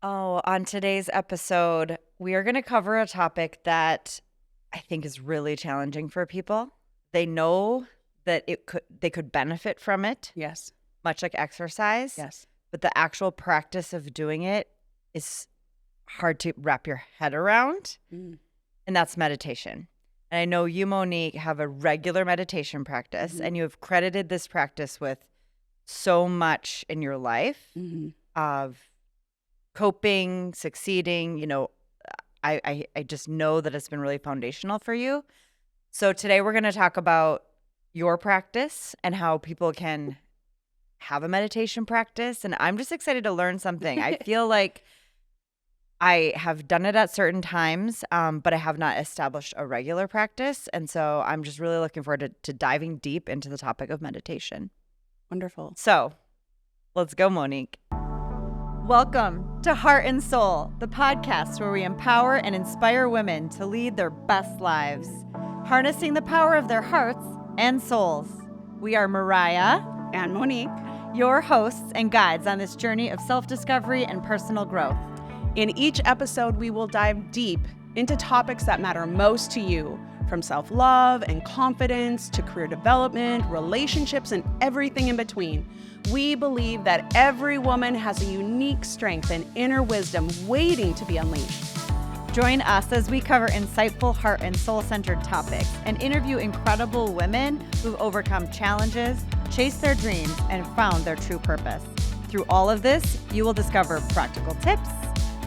Oh, on today's episode, we are going to cover a topic that I think is really challenging for people. They know that they could benefit from it, Yes. much like exercise. Yes. But the actual practice of doing it is hard to wrap your head around, and that's meditation. And I know you, Monique, have a regular meditation practice, and you have credited this practice with so much in your life of coping, succeeding. I just know that it's been really foundational for you. So today we're going to talk about your practice and how people can have a meditation practice. And I'm just excited to learn something. I feel like I have done it at certain times, but I have not established a regular practice. And so I'm just really looking forward to diving deep into the topic of meditation. Wonderful. So let's go, Monique. Welcome to Heart and Soul, the podcast where we empower and inspire women to lead their best lives, harnessing the power of their hearts and souls. We are Mariah And Monique. your hosts and guides on this journey of self-discovery and personal growth. In each episode, we will dive deep into topics that matter most to you, from self-love and confidence to career development, relationships, and everything in between. We believe that every woman has a unique strength and inner wisdom waiting to be unleashed. Join us as we cover insightful heart and soul-centered topics and interview incredible women who've overcome challenges, chased their dreams, and found their true purpose. Through all of this, you will discover practical tips,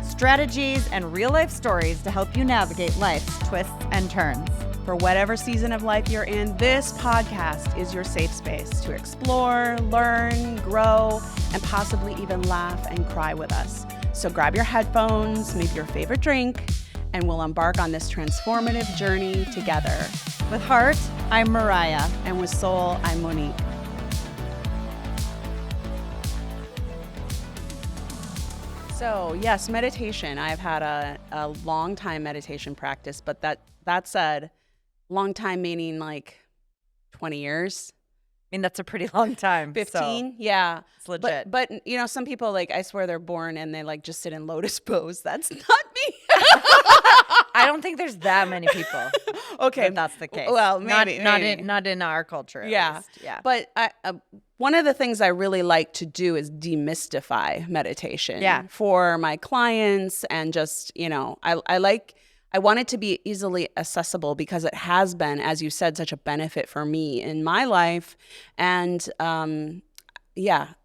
strategies, and real-life stories to help you navigate life's twists and turns. For whatever season of life you're in, this podcast is your safe space to explore, learn, grow, and possibly even laugh and cry with us. So grab your headphones, maybe your favorite drink, and we'll embark on this transformative journey together. With heart, I'm Mariah. And with soul, I'm Monique. So yes, meditation. I've had a long time meditation practice, but that said, long time meaning like 20 years. I mean, that's a pretty long time. 15, so yeah. it's legit. But some people, like, I swear they're born and they like just sit in lotus pose. That's not me. I don't think there's that many people. Okay, that's the case. Well, maybe not in our culture. At least. Yeah. But one of the things I really like to do is demystify meditation. Yeah. For my clients, and just I want it to be easily accessible because it has been, as you said, such a benefit for me in my life. And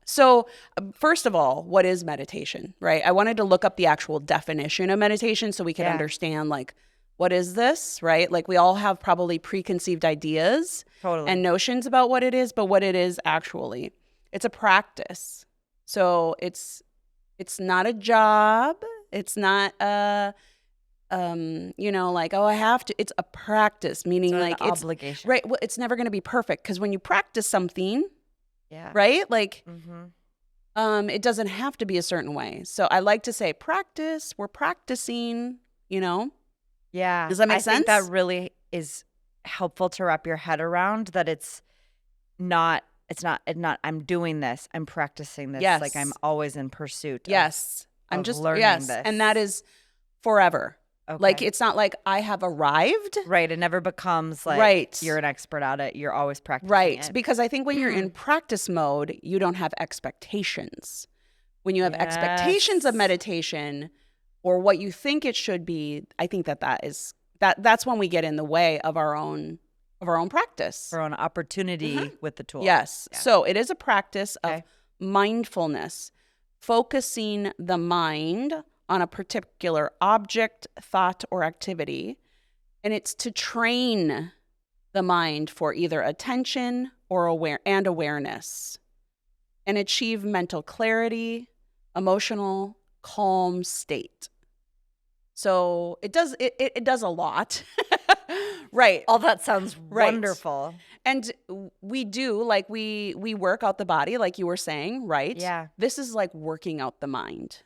So first of all, what is meditation, right? I wanted to look up the actual definition of meditation so we could understand, like, what is this, right? Like, we all have probably preconceived ideas and notions about what it is, but what it is actually, it's a practice. So it's not a job. It's not like, oh, I have to. It's a practice, meaning like an obligation, right? Well, it's never going to be perfect because when you practice something, right, like, it doesn't have to be a certain way. So I like to say, practice. We're practicing. Yeah. Does that make sense? I think that really is helpful to wrap your head around. That it's not. I'm doing this. I'm practicing this. Yes. Like, I'm always in pursuit. I'm just learning this, and that is forever. Okay. Like, it's not like I have arrived. Right. It never becomes like you're an expert at it. You're always practicing it. Because I think when you're in practice mode, you don't have expectations. When you have expectations of meditation or what you think it should be, I think that's when we get in the way of our own practice. Our own opportunity with the tool. Yes. Yeah. So it is a practice of mindfulness, focusing the mind on a particular object, thought, or activity. And it's to train the mind for either attention or awareness and achieve mental clarity, emotional calm state. So it does a lot. Right. All that sounds wonderful. And we do, like, we work out the body, like you were saying, right? Yeah. This is like working out the mind.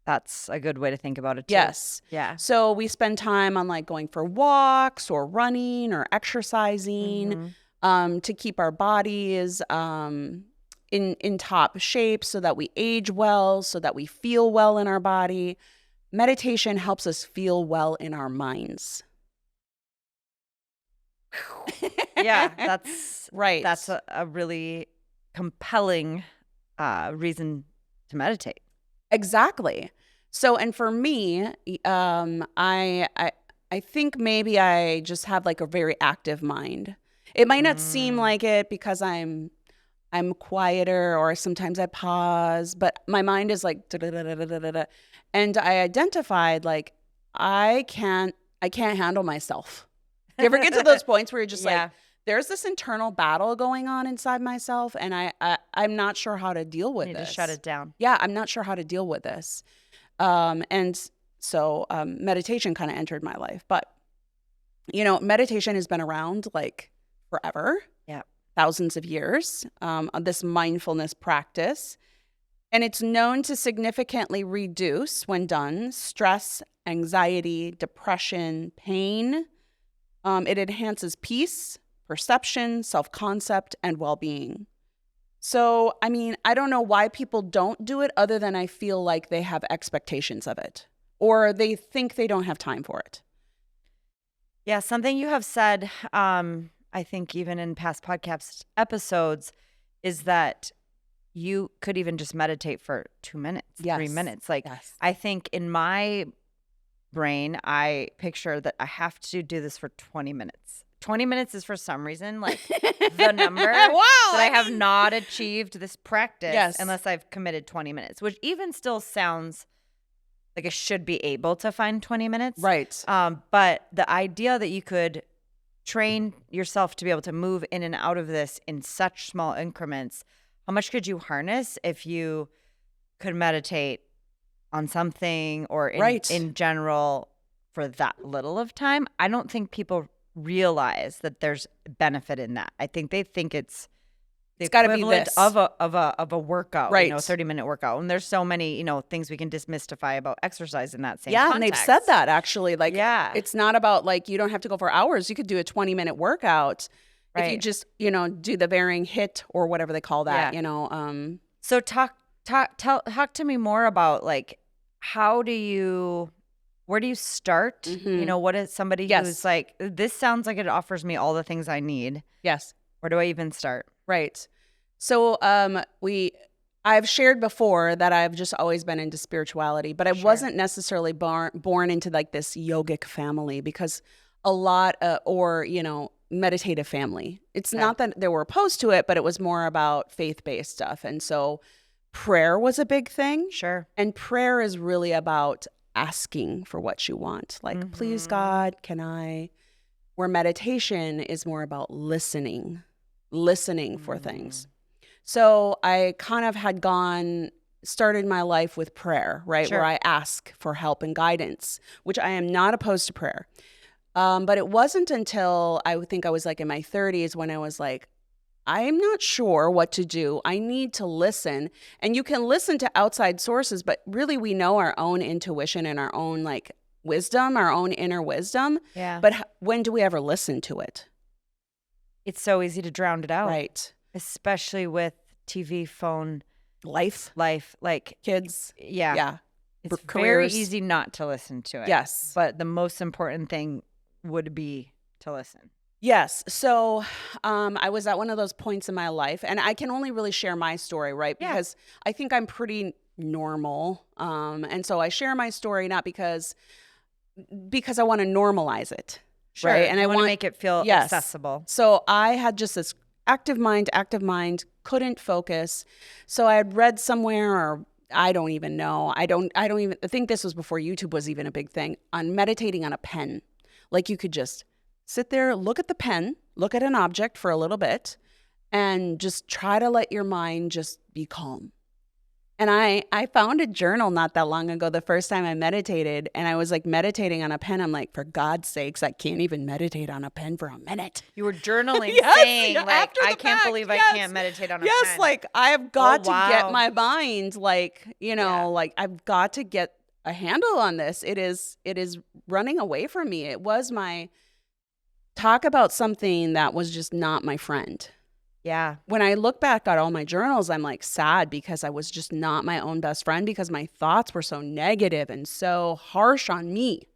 That's a good way to think about it too. Yes. Yeah. So we spend time on, like, going for walks or running or exercising to keep our bodies, in top shape, so that we age well, so that we feel well in our body. Meditation helps us feel well in our minds. Yeah, that's right. That's a really compelling reason to meditate. Exactly. So, and for me, I think maybe I just have like a very active mind. It might not seem like it because I'm quieter, or sometimes I pause, but my mind is like da-da-da-da-da-da-da. And I identified like I can't handle myself. You ever get to those points where you're just like, there's this internal battle going on inside myself, and I'm not sure how to deal with Need this. to shut it down. Yeah, I'm not sure how to deal with this. And so meditation kind of entered my life. But, meditation has been around like forever. Yeah. Thousands of years, this mindfulness practice. And it's known to significantly reduce, when done, stress, anxiety, depression, pain. It enhances peace, perception, self-concept, and well-being. So, I mean, I don't know why people don't do it, other than I feel like they have expectations of it, or they think they don't have time for it. Yeah, something you have said, I think even in past podcast episodes, is that you could even just meditate for 2 minutes, 3 minutes. Like, I think in my brain, I picture that I have to do this for 20 minutes. 20 minutes is for some reason like the number that I have not achieved this practice unless I've committed 20 minutes, which even still sounds like I should be able to find 20 minutes. Right. But the idea that you could train yourself to be able to move in and out of this in such small increments, how much could you harness if you could meditate on something or in general for that little of time? I don't think people realize that there's benefit in that. I think they think it's the equivalent of a workout, right? 30-minute workout. And there's so many, things we can demystify about exercise in that same context. And they've said that actually. Like, it's not about like you don't have to go for hours. You could do a 20-minute workout if you just, do the varying HIIT or whatever they call that. So talk to me more about like where do you start? What is somebody who's like, this sounds like it offers me all the things I need. Yes. Where do I even start? Right. So I've shared before that I've just always been into spirituality, but I wasn't necessarily born into like this yogic family, because a lot meditative family. It's not that they were opposed to it, but it was more about faith-based stuff. And so prayer was a big thing. Sure. And prayer is really about asking for what you want. Like, please, God, can I? Where meditation is more about listening for things. So I kind of had started my life with prayer, right? Where I ask for help and guidance, which I am not opposed to prayer. But it wasn't until I think I was like in my 30s when I was like, I'm not sure what to do. I need to listen. And you can listen to outside sources, but really we know our own intuition and our own like wisdom, our own inner wisdom. Yeah. But when do we ever listen to it? It's so easy to drown it out. Right. Especially with TV, phone, life, like kids. Yeah. It's very easy not to listen to it. Yes. But the most important thing would be to listen. Yes. So I was at one of those points in my life, and I can only really share my story, right? Because I think I'm pretty normal. And so I share my story not because I want to normalize it. Sure. Right. And I want to make it feel accessible. So I had just this active mind, couldn't focus. So I had read somewhere, or I don't even know. I think this was before YouTube was even a big thing, on meditating on a pen. Like you could just sit there, look at the pen, look at an object for a little bit, and just try to let your mind just be calm. And I found a journal not that long ago, the first time I meditated, and I was like meditating on a pen. I'm like, for God's sakes, I can't even meditate on a pen for a minute. You were journaling saying like, I can't believe I can't meditate on a pen. Yes, like I've got to get my mind like, like I've got to get a handle on this. It is running away from me. It was talk about something that was just not my friend. Yeah. When I look back at all my journals, I'm like sad because I was just not my own best friend because my thoughts were so negative and so harsh on me.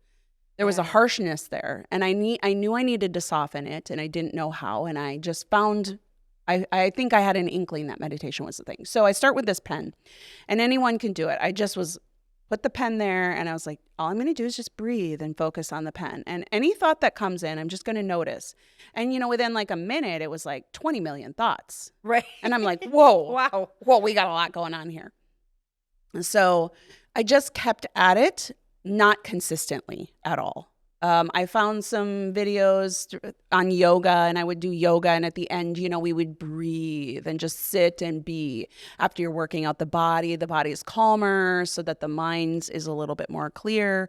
There was a harshness there, and I knew I needed to soften it, and I didn't know how. And I just found, I think I had an inkling that meditation was the thing. So I start with this pen, and anyone can do it. I just put the pen there, and I was like, all I'm going to do is just breathe and focus on the pen. And any thought that comes in, I'm just going to notice. And, within like a minute, it was like 20 million thoughts. Right. And I'm like, whoa, Wow. whoa, we got a lot going on here. And so I just kept at it, not consistently at all. I found some videos on yoga, and I would do yoga. And at the end, we would breathe and just sit and be. After you're working out the body is calmer so that the mind is a little bit more clear.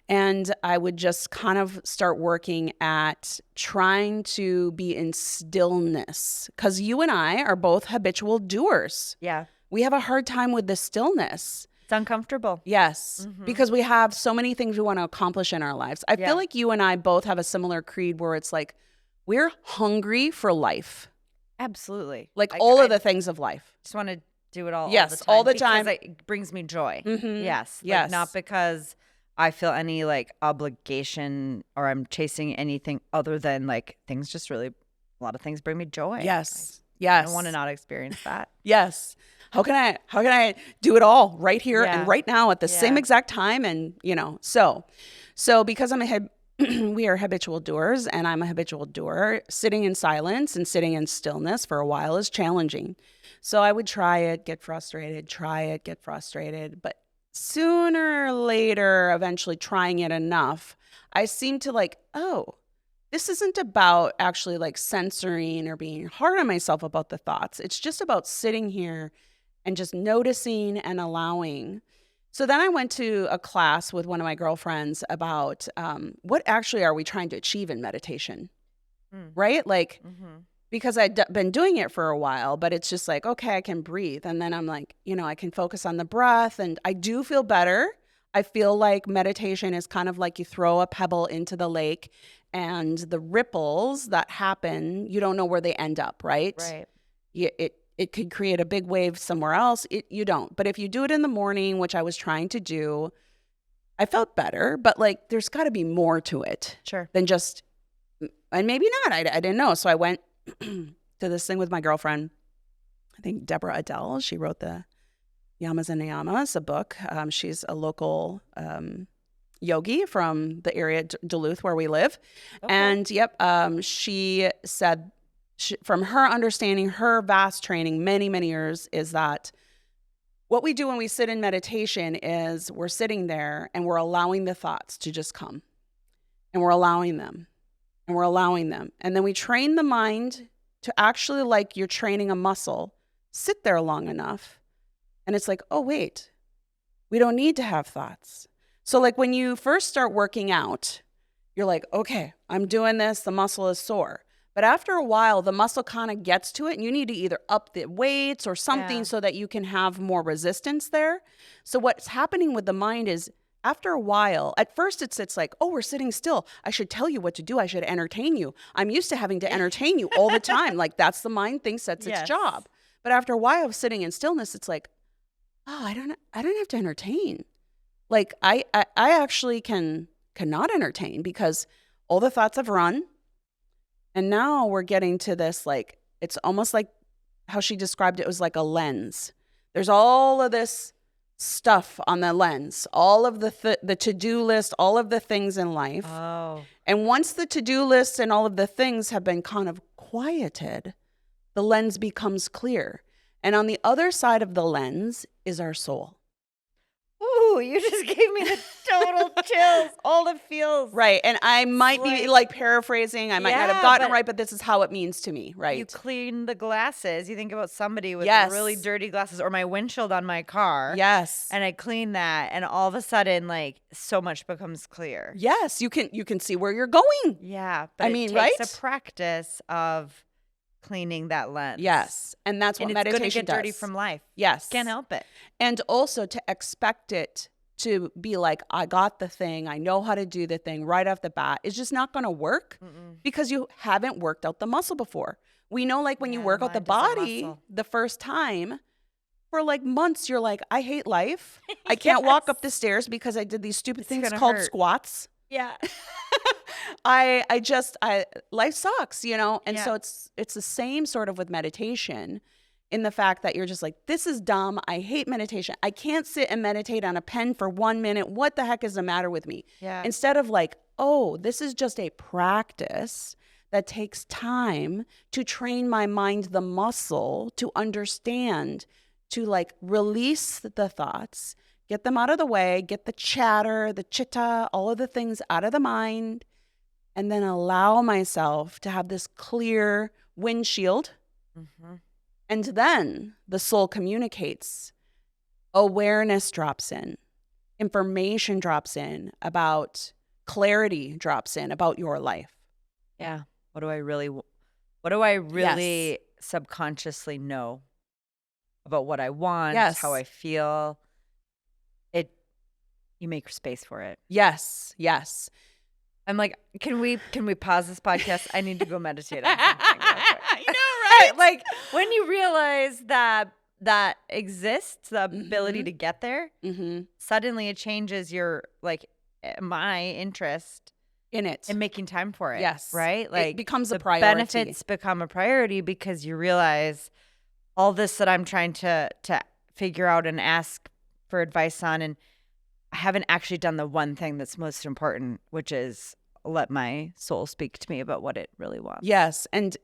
And I would just kind of start working at trying to be in stillness, because you and I are both habitual doers. Yeah. We have a hard time with the stillness. It's uncomfortable. Yes, because we have so many things we want to accomplish in our lives. I feel like you and I both have a similar creed where it's like we're hungry for life. Absolutely. Like all of the things of life. Just want to do it all. Yes, all the time. Because it brings me joy. Yes. Yes. Like, not because I feel any like obligation or I'm chasing anything other than like things just really, a lot of things bring me joy. Yes. I don't want to not experience that. Yes. How can I do it all right here and right now at the same exact time? And, so because we are habitual doers, and I'm a habitual doer, sitting in silence and sitting in stillness for a while is challenging. So I would try it, get frustrated, but sooner or later, eventually trying it enough, I seem to like, oh, this isn't about actually like censoring or being hard on myself about the thoughts. It's just about sitting here and just noticing and allowing. So then I went to a class with one of my girlfriends about what actually are we trying to achieve in meditation, right? Like, because I'd been doing it for a while, but it's just like, okay, I can breathe. And then I'm like, I can focus on the breath, and I do feel better. I feel like meditation is kind of like you throw a pebble into the lake, and the ripples that happen, you don't know where they end up, right? Right. It could create a big wave somewhere else. You don't. But if you do it in the morning, which I was trying to do, I felt better. But like, there's got to be more to it than just, and maybe not. I didn't know. So I went to this thing with my girlfriend. I think Deborah Adele. She wrote the Yamas and Niyamas, a book. She's a local yogi from the area Duluth where we live. Okay. And she said, from her understanding, her vast training, many, many years, is that what we do when we sit in meditation is we're sitting there and we're allowing the thoughts to just come, and we're allowing them, and we're allowing them. And then we train the mind to actually, like you're training a muscle, sit there long enough. And it's like, oh, wait, we don't need to have thoughts. So like when you first start working out, you're like, okay, I'm doing this. The muscle is sore. But after a while, the muscle kind of gets to it, and you need to either up the weights or something so that you can have more resistance there. So what's happening with the mind is, after a while, at first it's like, oh, we're sitting still. I should tell you what to do. I should entertain you. I'm used to having to entertain you all the time. Like, that's the mind thinks that's its job. But after a while of sitting in stillness, it's like, oh, I don't have to entertain. Like I actually cannot entertain, because all the thoughts have run. And now we're getting to this, like, it's almost like how she described it was like a lens. There's all of this stuff on the lens, all of the to-do list, all of the things in life. Oh. And once the to-do list and all of the things have been kind of quieted, the lens becomes clear. And on the other side of the lens is our soul. Ooh, you just gave me the total chills, all the feels. Right. And I might be like paraphrasing. I might not have gotten it right, but this is how it means to me, right? You clean the glasses. You think about somebody with really dirty glasses, or my windshield on my car. Yes. And I clean that, and all of a sudden, like, so much becomes clear. Yes. You can see where you're going. Yeah. But it takes a practice of cleaning that lens. Yes. And that's what meditation does. It's going to get dirty from life. Yes. Can't help it. And also to expect it to be like, I got the thing, I know how to do the thing right off the bat, is just not going to work because you haven't worked out the muscle before. We know, like, when you Yeah, work the out the mind is a body muscle. the first time, for like months, you're like, I hate life. I can't walk up the stairs because I did these stupid things gonna called hurt. squats. Yeah. Life sucks, you know? And Yeah. so it's the same sort of with meditation, in the fact that you're just like, this is dumb. I hate meditation. I can't sit and meditate on a pen for 1 minute. What the heck is the matter with me? Yeah. Instead of like, oh, this is just a practice that takes time to train my mind, the muscle to understand, to like release the thoughts, get them out of the way, get the chatter, the chitta, all of the things out of the mind, and then allow myself to have this clear windshield. Mm-hmm. And then the soul communicates. Awareness drops in. Information drops in about clarity, drops in about your life. Yeah. What do I really subconsciously know about what I want, how I feel? You make space for it. Yes. Yes. I'm like, can we pause this podcast? I need to go meditate on something real quick. I know, right? Like, when you realize that exists, the ability to get there, suddenly it changes your, like, my interest in it and making time for it. Yes. Right? Like, it becomes a the priority. Benefits become a priority because you realize all this that I'm trying to figure out and ask for advice on, and I haven't actually done the one thing that's most important, which is let my soul speak to me about what it really wants. Yes. And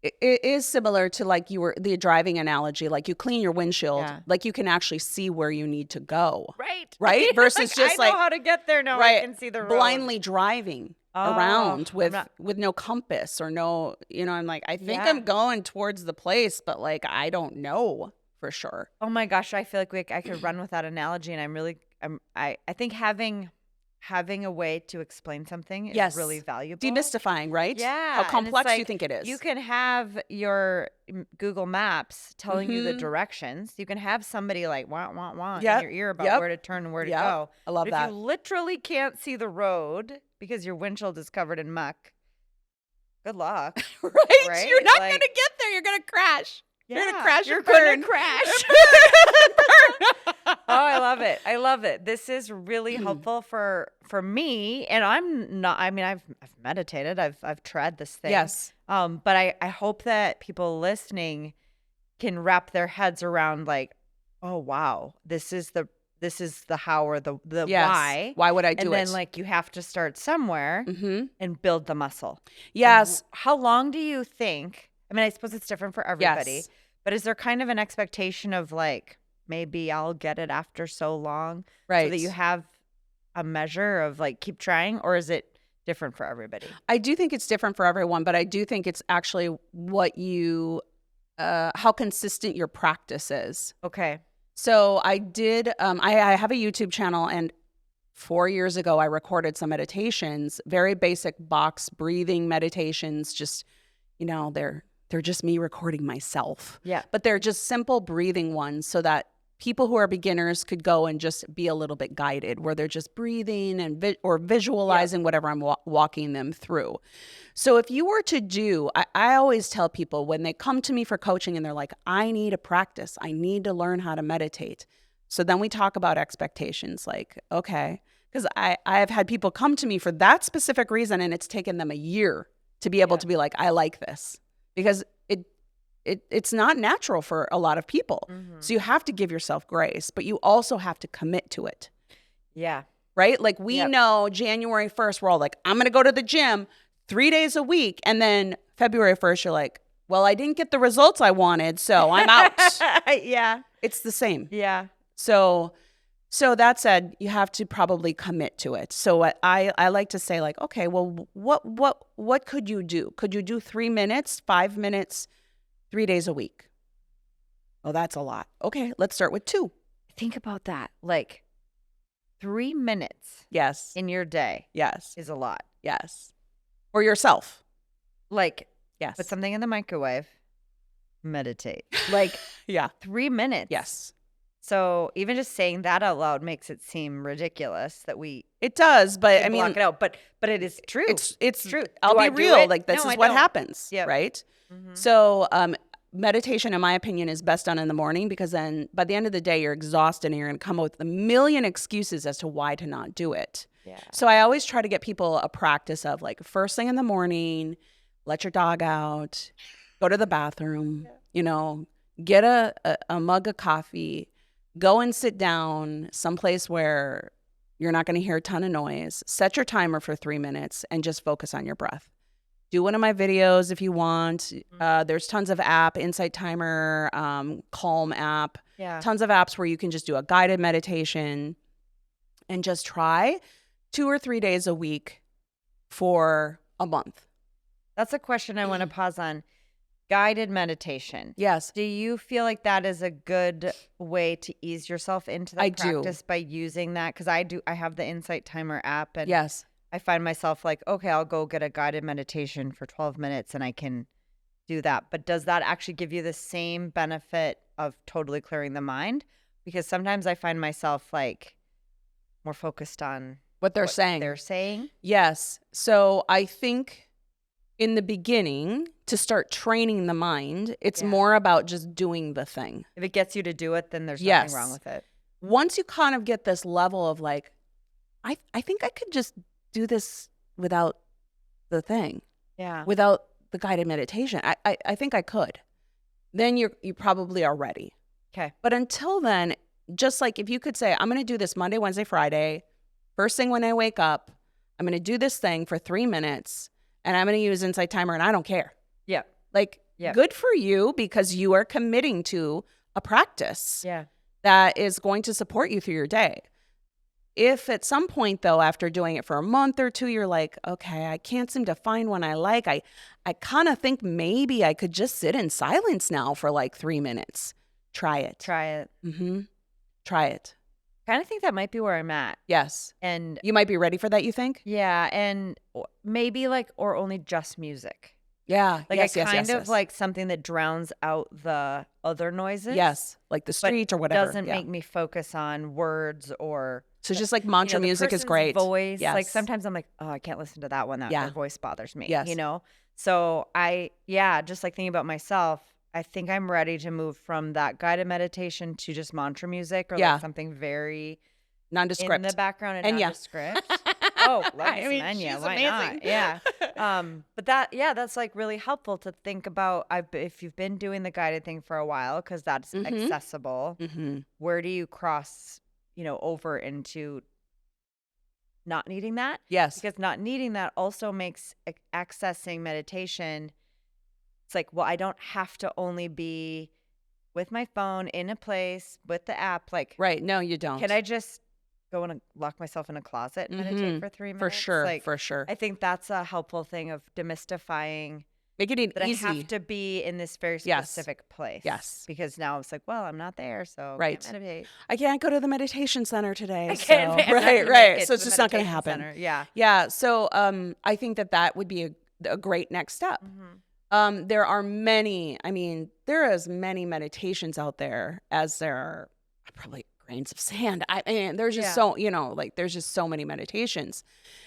it is similar to, like, the driving analogy. Like, you clean your windshield, like, you can actually see where you need to go. Right? Versus just I know how to get there now. I can see the road. Blindly driving around with no compass or no, you know, I'm like, I think I'm going towards the place, but like, I don't know for sure. Oh my gosh. I feel like I could run with that analogy, and I think having a way to explain something is really valuable. Demystifying, right? Yeah. How complex do you think it is? You can have your Google Maps telling you the directions. You can have somebody like wah in your ear about where to turn and where to go. I love that. If you literally can't see the road because your windshield is covered in muck, good luck. Right? You're not going to get there. You're going to crash. Yeah, you're going to crash. You're going to crash. Oh, I love it. I love it. This is really helpful for me. And I'm not, I mean, I've meditated. I've tried this thing. Yes. But I hope that people listening can wrap their heads around, like, oh wow, this is the how, or the why. Why would I do it? And then, like, you have to start somewhere and build the muscle. Yes. How long do you think? I mean, I suppose it's different for everybody. Yes. But is there kind of an expectation of, like, maybe I'll get it after so long, right? So that you have a measure of, like, keep trying, or is it different for everybody? I do think it's different for everyone, but I do think it's actually what you, how consistent your practice is. Okay. So I did, I have a YouTube channel, and 4 years ago, I recorded some meditations, very basic box breathing meditations. Just, you know, they're just me recording myself. Yeah. But they're just simple breathing ones, so that people who are beginners could go and just be a little bit guided, where they're just breathing and or visualizing whatever I'm walking them through. So if you were to do, I always tell people when they come to me for coaching and they're like, I need a practice, I need to learn how to meditate. So then we talk about expectations, like, okay, because I have had people come to me for that specific reason, and it's taken them a year to be able to be like, I like this. Because it's not natural for a lot of people. So you have to give yourself grace, but you also have to commit to it. Yeah. Right? Like, we know January 1st, we're all like, I'm going to go to the gym 3 days a week. And then February 1st, you're like, well, I didn't get the results I wanted, so I'm out. Yeah. It's the same. Yeah. So that said, you have to probably commit to it. So what I like to say, like, okay, well, what could you do? Could you do 3 minutes, 5 minutes, 3 days a week? Oh, that's a lot. Okay, let's start with 2. Think about that. Like, 3 minutes. Yes. In your day. Yes. Is a lot. Yes. For yourself. Like, yes. Put something in the microwave. Meditate. Like, 3 minutes. Yes. So even just saying that out loud makes it seem ridiculous that we. It does, but I mean, block it out. But it is true. It's true. I'll be real. Like, this is what happens, Yep. right? So meditation, in my opinion, is best done in the morning, because then by the end of the day, you're exhausted and you're going to come up with a million excuses as to why to not do it. Yeah. So I always try to get people a practice of like first thing in the morning, let your dog out, go to the bathroom, you know, get a mug of coffee, go and sit down someplace where you're not going to hear a ton of noise, set your timer for 3 minutes and just focus on your breath. Do one of my videos if you want. There's tons of Insight Timer, Calm app, tons of apps where you can just do a guided meditation and just try 2 or 3 days a week for a month. That's a question I want to pause on. Guided meditation. Yes. Do you feel like that is a good way to ease yourself into the practice by using that? Because I have the Insight Timer app, and yes, I find myself like, okay, I'll go get a guided meditation for 12 minutes and I can do that. But does that actually give you the same benefit of totally clearing the mind? Because sometimes I find myself like more focused on what they're saying. Yes. So I think in the beginning, to start training the mind, it's more about just doing the thing. If it gets you to do it, then there's nothing wrong with it. Once you kind of get this level of like, I think I could just do this without the thing. Yeah. Without the guided meditation. I think I could. Then you probably are ready. Okay. But until then, just like if you could say, I'm going to do this Monday, Wednesday, Friday, first thing when I wake up, I'm going to do this thing for 3 minutes and I'm going to use Insight Timer and I don't care. Yeah. Like, good for you, because you are committing to a practice that is going to support you through your day. If at some point, though, after doing it for a month or two, you're like, okay, I can't seem to find one I like. I kind of think maybe I could just sit in silence now for like 3 minutes. Try it. Mm-hmm. Try it. I kind of think that might be where I'm at. Yes. And you might be ready for that, you think? Yeah. And maybe like, or only just music. Yeah. Like I kind of like something that drowns out the other noises. Yes. Like the street or whatever. Doesn't make me focus on words or. So just like mantra music is great. Voice. Yes. Like sometimes I'm like, oh, I can't listen to that one. Their voice bothers me. Yes. You know? So just like thinking about myself, I think I'm ready to move from that guided meditation to just mantra music or like something very nondescript in the background and nondescript. Oh, love me some Enya. Why not? Yeah. But that's like really helpful to think about. If you've been doing the guided thing for a while, because that's accessible, where do you cross, over into not needing that? Yes. Because not needing that also makes accessing meditation. It's like, well, I don't have to only be with my phone in a place with the app. Like, right. No, you don't. Can I just go and lock myself in a closet and meditate for 3 minutes? For sure. Like, for sure. I think that's a helpful thing of demystifying. Make it that easy. I have to be in this very specific place. Yes. Because now it's like, well, I'm not there, so right. I can't meditate. I can't go to the meditation center today. I can't. Right. So it's just not going to happen. Center. Yeah. Yeah. So I think that would be a great next step. There are there are as many meditations out there as there are probably grains of sand. There's just there's just so many meditations.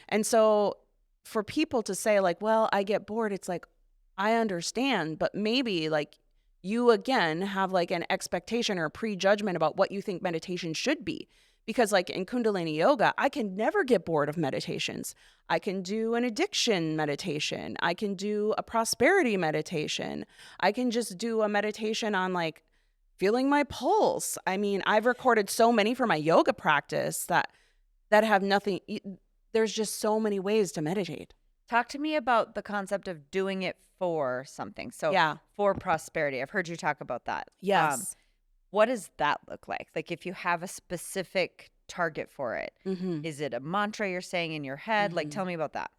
And so for people to say like, well, I get bored, it's like, I understand, but maybe like you again have like an expectation or a prejudgment about what you think meditation should be. Because like in Kundalini yoga, I can never get bored of meditations. I can do an addiction meditation. I can do a prosperity meditation. I can just do a meditation on like feeling my pulse. I've recorded so many for my yoga practice that have nothing. There's just so many ways to meditate. Talk to me about the concept of doing it for something. So for prosperity. I've heard you talk about that. Yes. What does that look like? Like if you have a specific target for it, is it a mantra you're saying in your head? Like, tell me about that.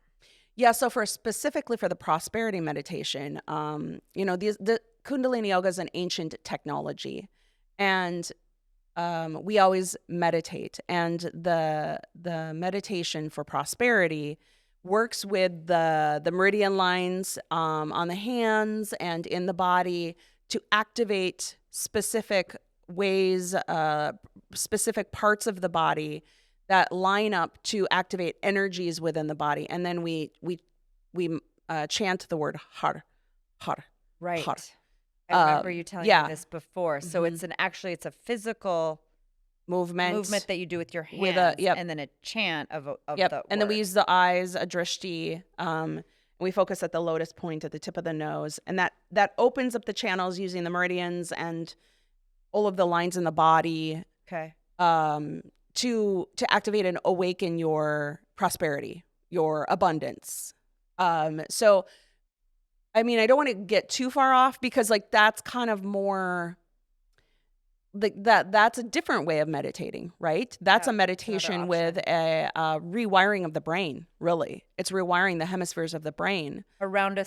Yeah. So specifically for the prosperity meditation, the Kundalini yoga is an ancient technology, and we always meditate. And the meditation for prosperity works with the meridian lines on the hands and in the body to activate specific ways, specific parts of the body that line up to activate energies within the body. And then we chant the word har, har, Right. Har. I remember you telling me this before. So Mhm. it's a physical movement that you do with your hands, with a and then a chant of Yep. the And then we word. use the eyes, a drishti. And we focus at the lotus point at the tip of the nose. And that opens up the channels using the meridians and all of the lines in the body Okay. to activate and awaken your prosperity, your abundance. So, I mean, I don't want to get too far off because like that's kind of more like that's a different way of meditating, right? That's a meditation with a rewiring of the brain, really. It's rewiring the hemispheres of the brain around a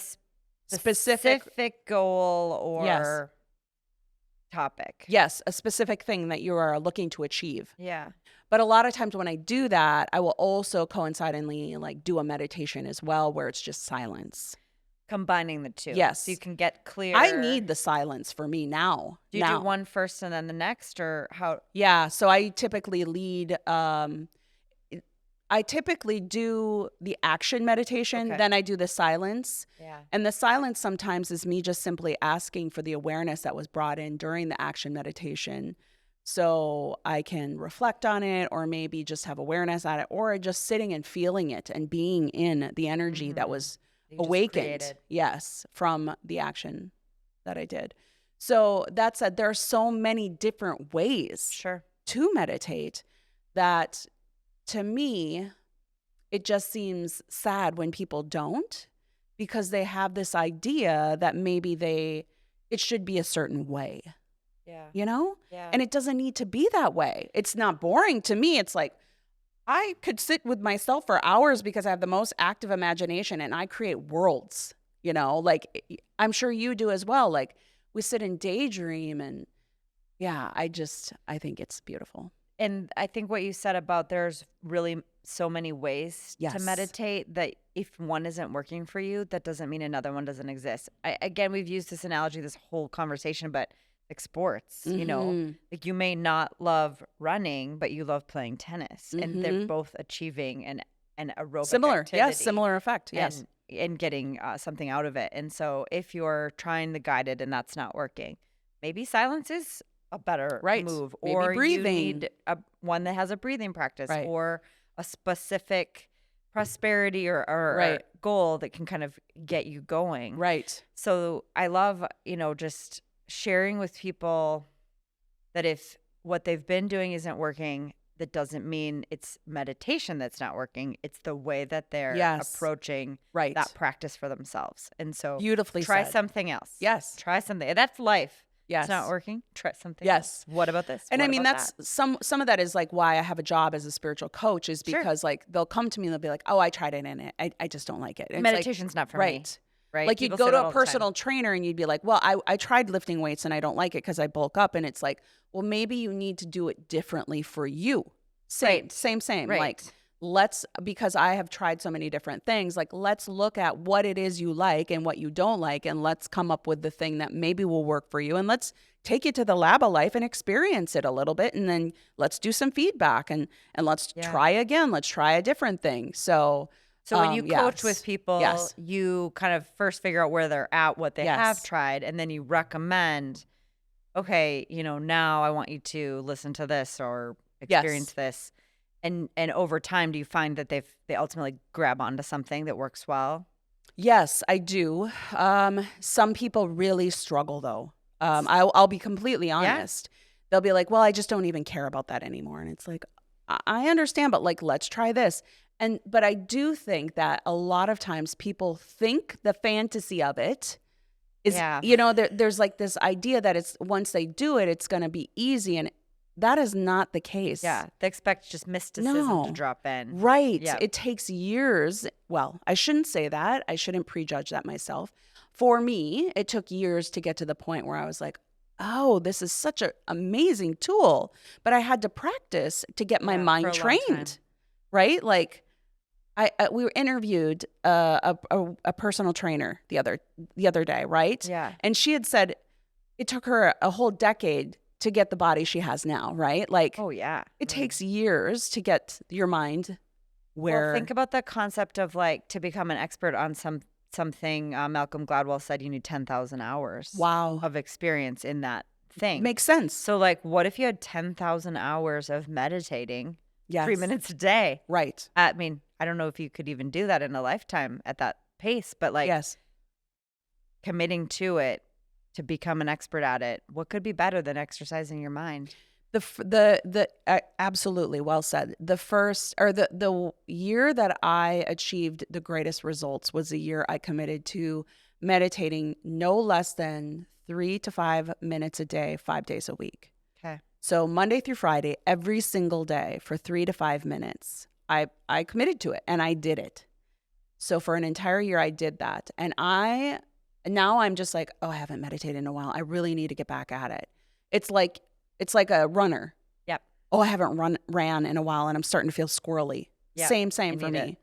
specific goal or topic. Yes, a specific thing that you are looking to achieve. Yeah. But a lot of times when I do that, I will also coincidentally like do a meditation as well where it's just silence. Combining the two. Yes. So you can get clear. I need the silence for me now. Do you do one first and then the next, or how? Yeah. So I typically lead, I typically do the action meditation, then I do the silence. Yeah. And the silence sometimes is me just simply asking for the awareness that was brought in during the action meditation. So I can reflect on it or maybe just have awareness at it or just sitting and feeling it and being in the energy that was awakened. Yes, from the action that I did. So that said, there are so many different ways to meditate that to me, it just seems sad when people don't because they have this idea that maybe it should be a certain way. Yeah. You know? Yeah. And it doesn't need to be that way. It's not boring to me. It's like, I could sit with myself for hours because I have the most active imagination and I create worlds, you know, like I'm sure you do as well. Like we sit and daydream and yeah, I think it's beautiful. And I think what you said about there's really so many ways to meditate that if one isn't working for you, that doesn't mean another one doesn't exist. Again, we've used this analogy, this whole conversation, but like sports, you know, like you may not love running, but you love playing tennis and they're both achieving an aerobic activity. Yes, similar effect. Yes. And getting something out of it. And so if you're trying the guided and that's not working, maybe silence is a better move. Maybe or breathing. You need one that has a breathing practice or a specific prosperity or goal that can kind of get you going. Right. So I love, you know, just sharing with people that if what they've been doing isn't working, that doesn't mean it's meditation that's not working. It's the way that they're approaching that practice for themselves. And so beautifully try said. Something else. Yes. Try something. That's life. Yes. It's not working. Try something else. What about this? And what I mean, that's that? some of that is like why I have a job as a spiritual coach is because like they'll come to me and they'll be like, oh, I tried it and I just don't like it. And meditation's not for me. Right. Like you'd go to a personal trainer and you'd be like, well, I tried lifting weights and I don't like it because I bulk up. And it's like, well, maybe you need to do it differently for you. Same. Right. Like because I have tried so many different things, like let's look at what it is you like and what you don't like. And let's come up with the thing that maybe will work for you. And let's take it to the lab of life and experience it a little bit. And then let's do some feedback and let's try again. Let's try a different thing. So when you coach with people, you kind of first figure out where they're at, what they have tried, and then you recommend, okay, you know, now I want you to listen to this or experience this. And over time, do you find that they ultimately grab onto something that works well? Yes, I do. Some people really struggle though. I'll be completely honest. They'll be like, well, I just don't even care about that anymore. And it's like, I understand, but like, let's try this. But I do think that a lot of times people think the fantasy of it is, you know, there's like this idea that it's once they do it, it's going to be easy. And that is not the case. Yeah. They expect just mysticism to drop in. Right. Yeah. It takes years. Well, I shouldn't say that. I shouldn't prejudge that myself. For me, it took years to get to the point where I was like, oh, this is such an amazing tool. But I had to practice to get my mind trained. Right? Like we were interviewed a personal trainer the other day, right? Yeah. And she had said it took her a whole decade to get the body she has now, right? Like, oh yeah, it takes years to get your mind where. Well, think about the concept of like to become an expert on something Malcolm Gladwell said you need 10,000 hours Wow. of experience in that thing. Makes sense. So like, what if you had 10,000 hours of meditating 3 minutes a day? Right. I mean, I don't know if you could even do that in a lifetime at that pace, but like committing to it to become an expert at it, what could be better than exercising your mind? Absolutely well said. The year that I achieved the greatest results was the year I committed to meditating no less than 3 to 5 minutes a day, 5 days a week. Okay. So Monday through Friday, every single day for 3 to 5 minutes, I committed to it and I did it. So for an entire year, I did that. And now I'm just like, oh, I haven't meditated in a while. I really need to get back at it. It's like a runner. Yep. Oh, I haven't ran in a while and I'm starting to feel squirrely. Yep. Same for me. It.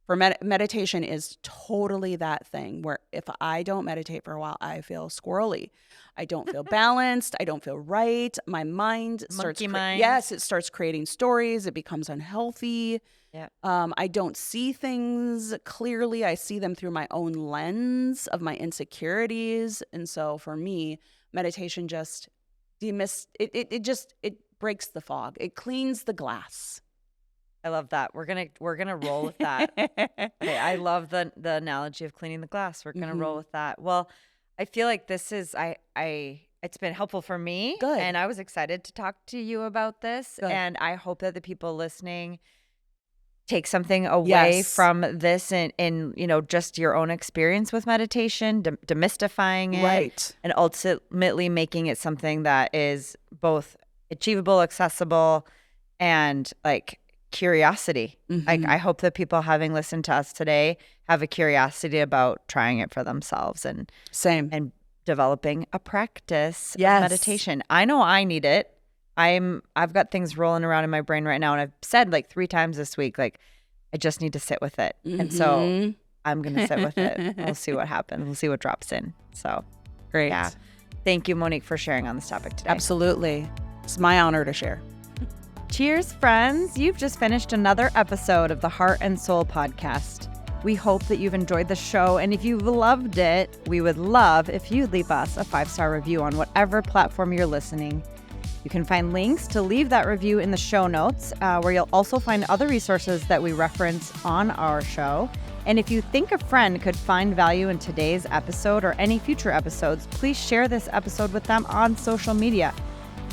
For meditation is totally that thing where if I don't meditate for a while, I feel squirrely. I don't feel balanced. I don't feel right. My mind starts. Yes, it starts creating stories. It becomes unhealthy. Yeah. I don't see things clearly. I see them through my own lens of my insecurities. And so for me, meditation just it breaks the fog. It cleans the glass. I love that. We're gonna roll with that. Okay, I love the analogy of cleaning the glass. We're gonna roll with that. Well, I feel like this is it's been helpful for me. Good. And I was excited to talk to you about this. Good. And I hope that the people listening take something away from this and just your own experience with meditation, demystifying it, right, and ultimately making it something that is both achievable, accessible, and like curiosity. Like I hope that people having listened to us today have a curiosity about trying it for themselves and developing a practice of meditation. I know I need it. I've got things rolling around in my brain right now, and I've said like 3 times this week, like I just need to sit with it. And so I'm going to sit with it. We'll see what happens. We'll see what drops in. So great. Yeah. Thank you, Monique, for sharing on this topic today. Absolutely. It's my honor to share. Cheers, friends. You've just finished another episode of the Heart and Soul podcast. We hope that you've enjoyed the show. And if you've loved it, we would love if you'd leave us a 5-star review on whatever platform you're listening. You can find links to leave that review in the show notes, where you'll also find other resources that we reference on our show. And if you think a friend could find value in today's episode or any future episodes, please share this episode with them on social media.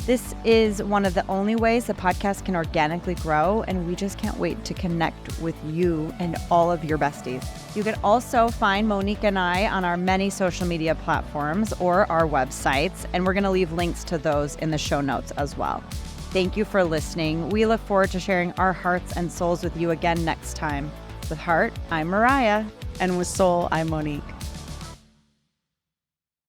This is one of the only ways the podcast can organically grow, and we just can't wait to connect with you and all of your besties. You can also find Monique and I on our many social media platforms or our websites, and we're going to leave links to those in the show notes as well. Thank you for listening. We look forward to sharing our hearts and souls with you again next time. With Heart, I'm Mariah. And with Soul, I'm Monique.